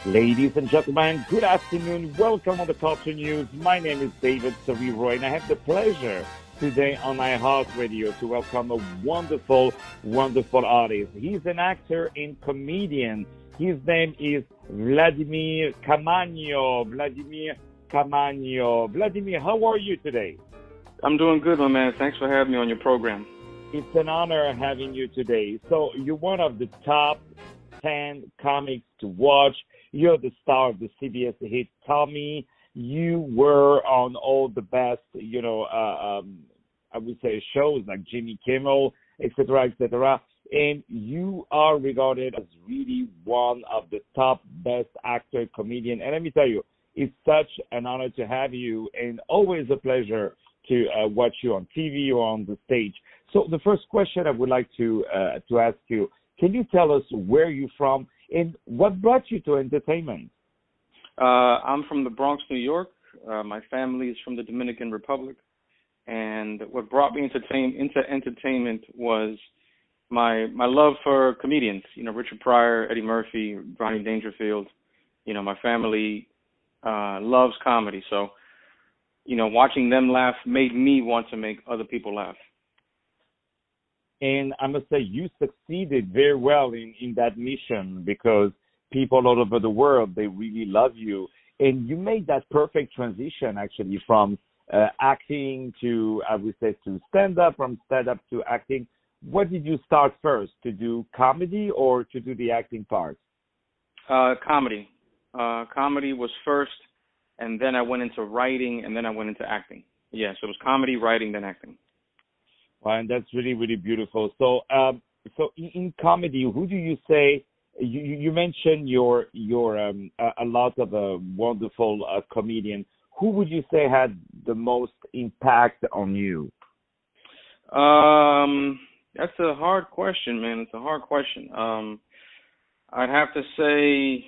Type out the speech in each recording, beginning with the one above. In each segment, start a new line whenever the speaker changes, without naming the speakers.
Ladies and gentlemen, good afternoon. Welcome on the Culture News. My name is David Serero, and I have the pleasure today on iHeart Radio to welcome a wonderful, wonderful artist. He's an actor and comedian. His name is Vladimir Caamano. Vladimir Caamaño. Vladimir, how are you today?
I'm doing good, my man. Thanks for having me on your program.
It's an honor having you today. So you're one of the top 10 comics to watch. You're the star of the CBS hit Tommy. You were on all the best, I would say shows like Jimmy Kimmel, etc., etc. And you are regarded as really one of the top best actor, comedian. And let me tell you, it's such an honor to have you, and always a pleasure to watch you on TV or on the stage. So the first question I would like to ask you, can you tell us where you're from and what brought you to entertainment?
I'm from the Bronx, New York. My family is from the Dominican Republic. And what brought me into entertainment was my love for comedians. Richard Pryor, Eddie Murphy, Ronnie Dangerfield. My family loves comedy. So, watching them laugh made me want to make other people laugh.
And I must say, you succeeded very well in that mission, because people all over the world, they really love you. And you made that perfect transition, actually, from acting to, I would say, to stand-up, from stand-up to acting. What did you start first, to do comedy or to do the acting part?
Comedy. Comedy was first, and then I went into writing, and then I went into acting. Yeah, so it was comedy, writing, then acting.
Well, and that's really, really beautiful. So, in comedy, who do you say? You mentioned you're a lot of a wonderful comedian. Who would you say had the most impact on you?
That's a hard question, man. It's a hard question. I'd have to say,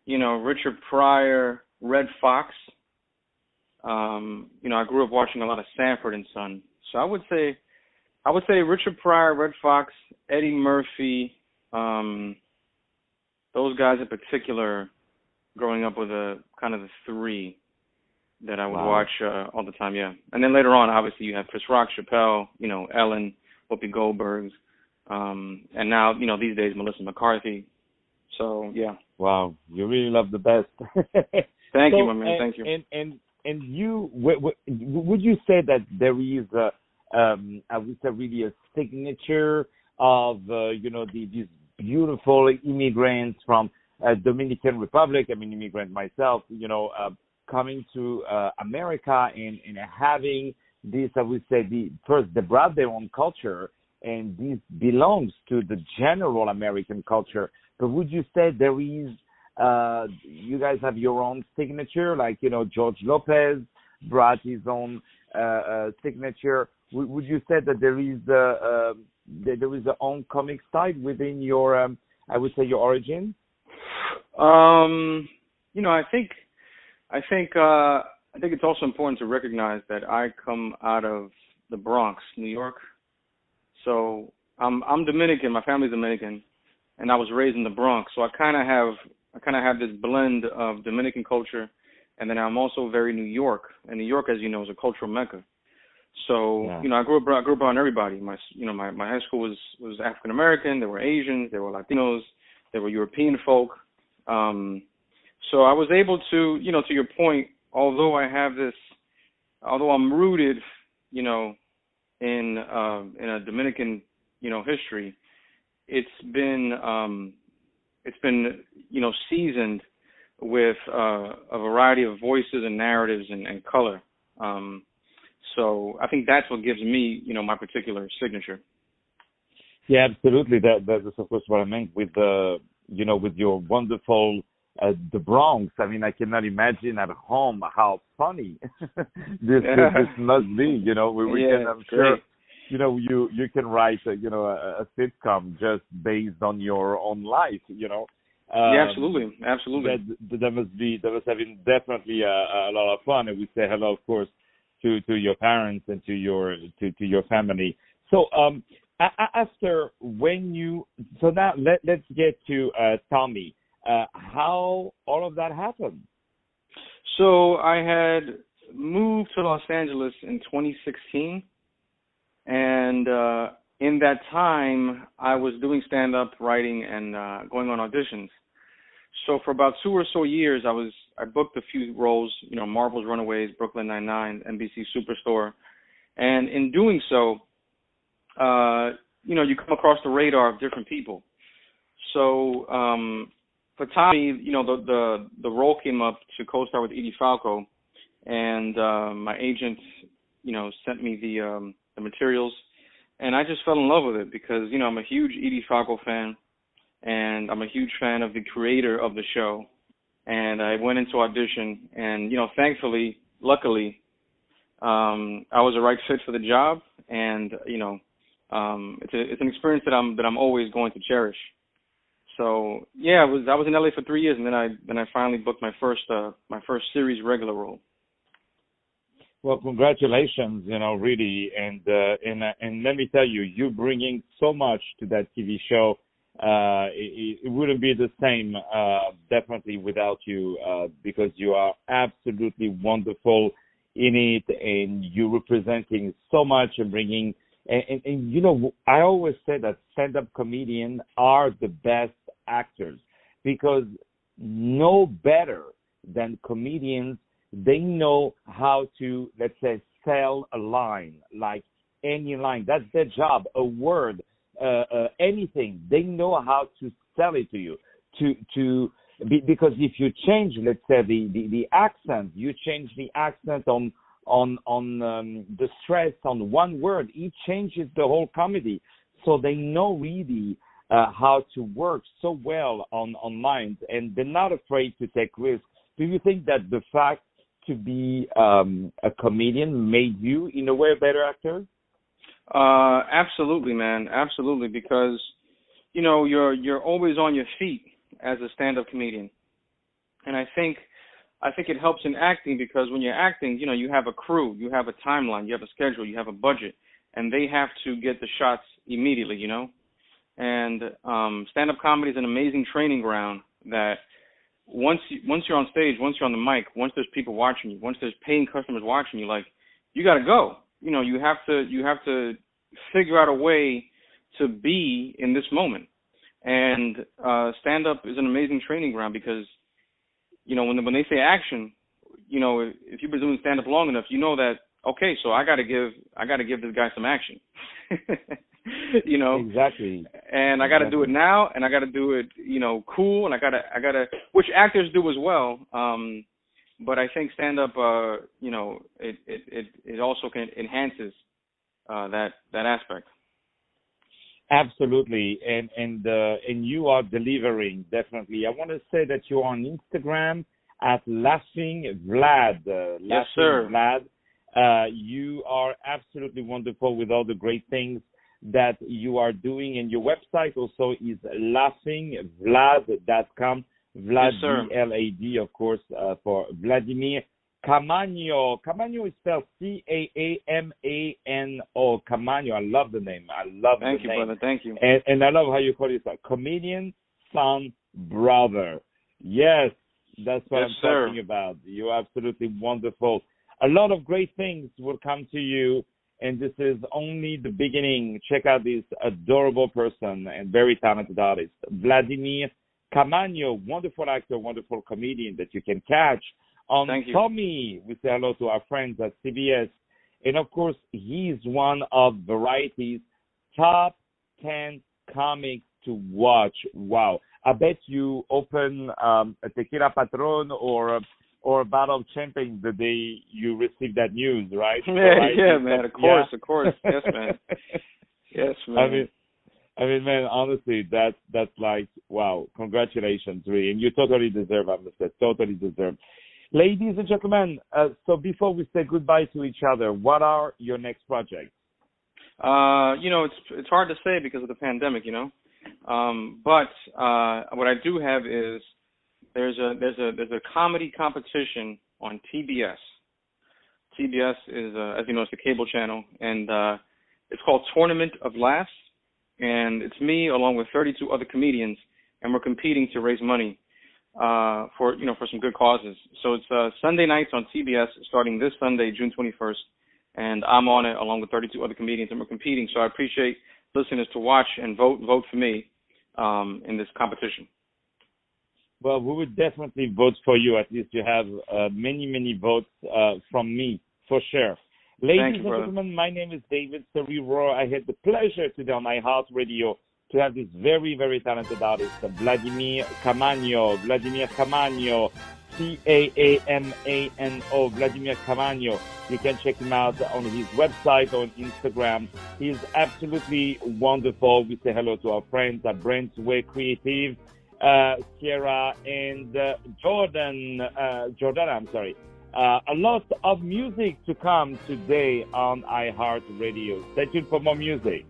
Richard Pryor, Red Fox. I grew up watching a lot of Sanford and Son. So I would say Richard Pryor, Red Fox, Eddie Murphy, those guys in particular, growing up with the three that I would watch all the time, yeah. And then later on, obviously, you have Chris Rock, Chappelle, Ellen, Whoopi Goldberg, and now, these days, Melissa McCarthy. So, yeah.
Wow, you really love the best.
Thank you, my man, thank you.
And you, would you say that there is, I would say, really a signature of, these beautiful immigrants from Dominican Republic? I'm an immigrant myself, coming to America and having this, I would say, they brought their own culture, and this belongs to the general American culture. But would you say there is, you guys have your own signature, like, George Lopez brought his own signature. Would you say that there is a own comic side within your, I would say, your origin?
I think it's also important to recognize that I come out of the Bronx, New York. So I'm Dominican. My family's Dominican, and I was raised in the Bronx. So I kind of have this blend of Dominican culture, and then I'm also very New York. And New York, as you know, is a cultural mecca. So yeah. I grew up around everybody. My high school was African American. There were Asians. There were Latinos. There were European folk. So I was able to, to your point, although I'm rooted, in a Dominican, history, it's been seasoned with a variety of voices and narratives and color. So I think that's what gives me, my particular signature.
Yeah, absolutely. That's of course what I meant with with your wonderful the Bronx. I mean, I cannot imagine at home how funny this must be. I'm sure. You can write a sitcom just based on your own life.
Yeah, absolutely.
That must have been definitely a lot of fun. And we say hello, of course, to your parents and to your family. So After when you, so now let's get to Tommy. How all of that happened?
So I had moved to Los Angeles in 2016, and in that time, I was doing stand-up, writing, and going on auditions. So for about 2 or so years, I booked a few roles, Marvel's Runaways, Brooklyn Nine-Nine, NBC Superstore, and in doing so, you come across the radar of different people. So for Tommy, the role came up to co-star with Edie Falco, and my agent, sent me the materials, and I just fell in love with it because, I'm a huge Edie Falco fan, and I'm a huge fan of the creator of the show. And I went into audition, and, thankfully, luckily, I was the right fit for the job, and, it's an experience that I'm always going to cherish. So yeah, I was in LA for 3 years, and then I finally booked my first series regular role.
Well, congratulations, really, and let me tell you, you're bringing so much to that TV show. It wouldn't be the same, definitely, without you, because you are absolutely wonderful in it, and you're representing so much and bringing. And I always say that stand-up comedians are the best actors because no better than comedians. They know how to, let's say, sell a line, like any line. That's their job, a word, anything. They know how to sell it to you. Because if you change, let's say, the accent, you change the accent on the stress on one word, it changes the whole comedy. So they know really how to work so well on lines, and they're not afraid to take risks. Do you think that the fact to be a comedian made you, in a way, a better actor?
Absolutely, man. Absolutely, because you're always on your feet as a stand-up comedian, and I think it helps in acting because when you're acting, you have a crew, you have a timeline, you have a schedule, you have a budget, and they have to get the shots immediately, And stand-up comedy is an amazing training ground that once you're on stage, once you're on the mic, once there's people watching you, once there's paying customers watching you, like, you got to go. You have to figure out a way to be in this moment. And stand-up is an amazing training ground because, when they say action, if you've been doing stand-up long enough, you know that, okay, so I got to give this guy some action.
Exactly.
And I got to do it now, and I got to do it, cool, and I got to, which actors do as well. But I think stand-up, it also enhances that aspect.
Absolutely, and you are delivering, definitely. I want to say that you're on Instagram at Laughing Vlad.
Yes, sir.
Vlad. You are absolutely wonderful with all the great things that you are doing, and your website also is laughingvlad.com. Vlad,
yes, sir.
VLAD, of course, for Vladimir Caamaño. Caamaño is spelled Caamano. Caamaño. I love the name.
Thank you, brother. Thank you.
And I love how you call yourself comedian, son, brother. Yes, that's what I'm talking about. You're absolutely wonderful. A lot of great things will come to you, and this is only the beginning. Check out this adorable person and very talented artist, Vladimir Caamaño, wonderful actor, wonderful comedian that you can catch on Tommy. We say hello to our friends at CBS. And, of course, he's one of Variety's top 10 comics to watch. Wow. I bet you open a Tequila Patron or a bottle of champagne the day you receive that news, right?
Yeah, man, of course. Yes, man. Yes, man.
I mean, man, honestly, that's like, wow, congratulations, really. And you totally deserve, I must say, totally deserve. Ladies and gentlemen, so before we say goodbye to each other, what are your next projects?
It's hard to say because of the pandemic, but what I do have is there's a comedy competition on TBS. TBS is, as you know, it's a cable channel, and it's called Tournament of Laughs. and it's me along with 32 other comedians, and we're competing to raise money for some good causes. So it's Sunday nights on CBS starting this Sunday, June 21st, and I'm on it along with 32 other comedians, and we're competing. So I appreciate listeners to watch and vote for me in this competition.
Well, we would definitely vote for you. At least you have many votes from me, for sure. Ladies and gentlemen, my name is David Serero. I had the pleasure today on iHeart Radio to have this very, very talented artist, Vladimir Caamaño. Vladimir Caamaño, Caamano, Vladimir Caamaño. You can check him out on his website or on Instagram. He is absolutely wonderful. We say hello to our friends at Brand's Way Creative, Sierra and Jordana. A lot of music to come today on iHeart Radio. Stay tuned for more music.